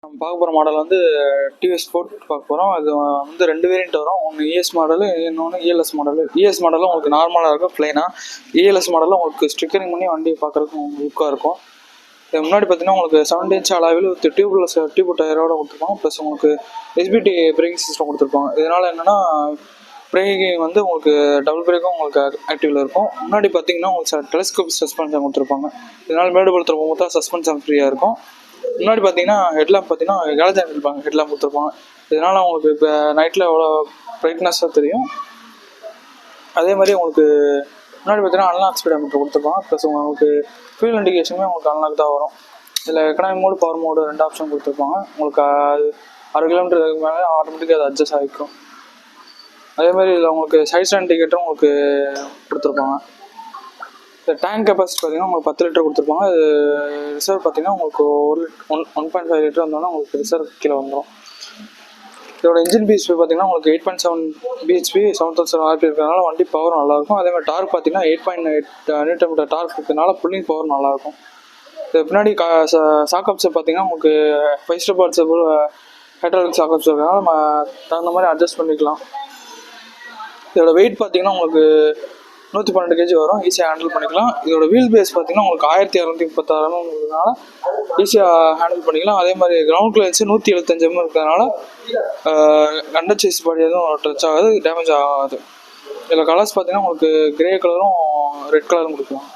நம்ம பார்க்க போகிற மாடல் வந்து டிவிஎஸ் ஸ்போர்ட் பார்க்க போகிறோம். அது வந்து 2 வேரியண்ட் வரும். ஒன்று இஎஸ் மாடலு, இன்னொன்று இஎல்எஸ் மாடலு. இஎஸ் மாடலில் உங்களுக்கு நார்மலாக இருக்கும் ப்ளைனாக. இஎல்எஸ் மாடலில் உங்களுக்கு ஸ்டிக்கரிங் பண்ணி வண்டி பார்க்குறதுக்கு லுக்காக இருக்கும். இது முன்னாடி பார்த்தீங்கன்னா உங்களுக்கு 7 இன்ச் அளவில் வித் டியூப் டயரோட கொடுத்துருப்பாங்க. ப்ளஸ் உங்களுக்கு எஸ்பிடி பிரேக்கிங் சிஸ்டம் கொடுத்துருப்பாங்க. இதனால் என்னென்னா பிரேக்கிங் வந்து உங்களுக்கு டபுள் பிரேக்கும் உங்களுக்கு ஆக்டிவில் இருக்கும். முன்னாடி பார்த்தீங்கன்னா உங்களுக்கு டெலிஸ்கோப் சஸ்பென்ஷன் கொடுத்துருப்பாங்க. இதனால் மேடு படுத்துகிற போது தான் சஸ்பென்ஷன் ஃப்ரீயாக இருக்கும். முன்னாடி பார்த்தீங்கன்னா ஹெட்லாம்ப் பார்த்தீங்கன்னா கேலஜான் இருப்பாங்க, ஹெட்லாம்ப் கொடுத்துருப்பாங்க. இதனால் உங்களுக்கு இப்போ நைட்டில் எவ்வளோ பிரைட்னஸாக தெரியும். அதே மாதிரி உங்களுக்கு முன்னாடி பார்த்தீங்கன்னா அன்லாக் ஸ்பீடோமீட்டர் கொடுத்துருப்பாங்க. ப்ளஸ் உங்களுக்கு ஃபியூல் இண்டிகேஷனுமே உங்களுக்கு அன்லாக் தான் வரும். இதில் economic mode, power mode 2 option கொடுத்துருப்பாங்க. உங்களுக்கு 6 கிலோமீட்டருக்கு மேலே ஆட்டோமேட்டிக்காக அது அட்ஜஸ்ட் ஆகிக்கும். அதே மாதிரி இதில் உங்களுக்கு சைட் ஸ்டாண்ட் இண்டிகேட்டரும் உங்களுக்கு கொடுத்துருப்பாங்க. இந்த டேங்க் கெப்பாசிட்டி பார்த்தீங்கன்னா உங்களுக்கு 10 லிட்டர் கொடுத்துருப்பாங்க. இது ரிசர்வ் பார்த்தீங்கன்னா உங்களுக்கு 1.5 லிட்டர் வந்தோன்னா உங்களுக்கு ரிசர்வ் கீழே வந்துடும். இதோட இன்ஜின் பிஹெச்பி பார்த்தீங்கன்னா உங்களுக்கு 8.7 பிஹெச்பி 7000 ஆர்பி இருக்கிறதுனால வண்டி பவர் நல்லாயிருக்கும். அதே மாதிரி டார்க் பார்த்தீங்கன்னா 8.8 நியூட்டன் மீட்டர் டார்க் இருக்கிறதுனால புல்லிங் பவர் நல்லாயிருக்கும். இது பின்னாடி சாக்கப்ஸ் பார்த்தீங்கன்னா உங்களுக்கு 5 ஸ்டெப் வாட்ஸ்அப் ஹைட்ராலிக் சாக்கப்ஸ் இருக்கிறதுனால நம்ம தகுந்த மாதிரி அட்ஜஸ்ட் பண்ணிக்கலாம். இதோட வெயிட் பார்த்தீங்கன்னா உங்களுக்கு 112 kg வரும். ஈஸியாக ஹேண்டில் பண்ணிக்கலாம். இதோட வீல் பேஸ் பார்த்தீங்கன்னா உங்களுக்கு 1236 ஈஸியாக ஹேண்டில் பண்ணிக்கலாம். அதே மாதிரி கிரவுண்ட் கிளியரன்ஸ் 175 mm இருக்கிறதுனால அண்டர் சேஸ் பாடி எதுவும் டச் ஆகாது, டேமேஜ் ஆகாது. இதில் கலர்ஸ் பார்த்தீங்கன்னா உங்களுக்கு கிரே கலரும் ரெட் கலரும் கொடுக்கலாம்.